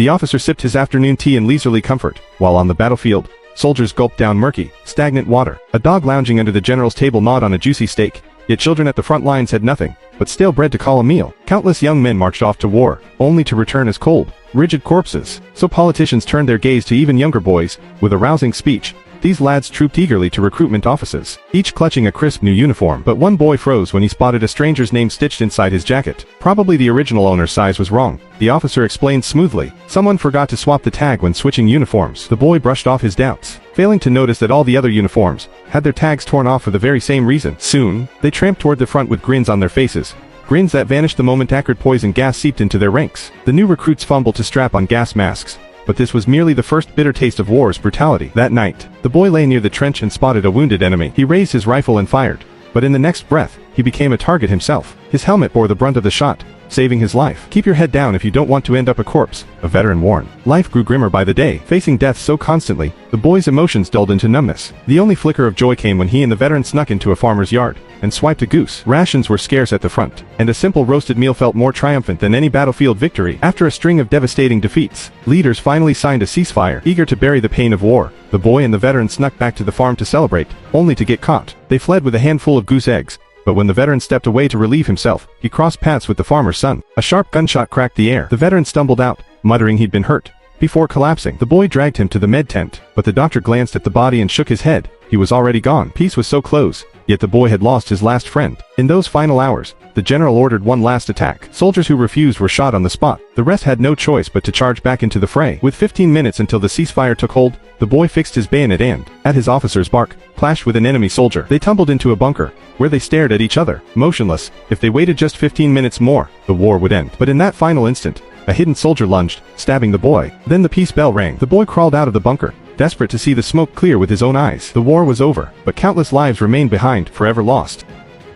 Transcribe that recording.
The officer sipped his afternoon tea in leisurely comfort, while on the battlefield, soldiers gulped down murky, stagnant water. A dog lounging under the general's table gnawed on a juicy steak, yet children at the front lines had nothing but stale bread to call a meal. Countless young men marched off to war, only to return as cold, rigid corpses. So politicians turned their gaze to even younger boys. With a rousing speech, these lads trooped eagerly to recruitment offices, each clutching a crisp new uniform. But one boy froze when he spotted a stranger's name stitched inside his jacket. Probably the original owner's size was wrong, the officer explained smoothly. Someone forgot to swap the tag when switching uniforms. The boy brushed off his doubts, failing to notice that all the other uniforms had their tags torn off for the very same reason. Soon, they tramped toward the front with grins on their faces. Grins that vanished the moment acrid poison gas seeped into their ranks. The new recruits fumbled to strap on gas masks. But this was merely the first bitter taste of war's brutality. That night, the boy lay near the trench and spotted a wounded enemy. He raised his rifle and fired, but in the next breath, he became a target himself. His helmet bore the brunt of the shot, saving his life. Keep your head down if you don't want to end up a corpse, a veteran warned. Life grew grimmer by the day. Facing death so constantly, the boy's emotions dulled into numbness. The only flicker of joy came when he and the veteran snuck into a farmer's yard and swiped a goose. Rations were scarce at the front, and a simple roasted meal felt more triumphant than any battlefield victory. After a string of devastating defeats, leaders finally signed a ceasefire. Eager to bury the pain of war, the boy and the veteran snuck back to the farm to celebrate, only to get caught. They fled with a handful of goose eggs, but when the veteran stepped away to relieve himself, he crossed paths with the farmer's son. A sharp gunshot cracked the air. The veteran stumbled out, muttering he'd been hurt. Before collapsing, the boy dragged him to the med tent, but the doctor glanced at the body and shook his head. He was already gone. Peace was so close, yet the boy had lost his last friend. In those final hours, the general ordered one last attack. Soldiers who refused were shot on the spot. The rest had no choice but to charge back into the fray. With 15 minutes until the ceasefire took hold, the boy fixed his bayonet and, at his officer's bark, clashed with an enemy soldier. They tumbled into a bunker, where they stared at each other, motionless. If they waited just 15 minutes more, the war would end. But in that final instant, a hidden soldier lunged, stabbing the boy. Then the peace bell rang. The boy crawled out of the bunker, desperate to see the smoke clear with his own eyes. The war was over, but countless lives remained behind, forever lost.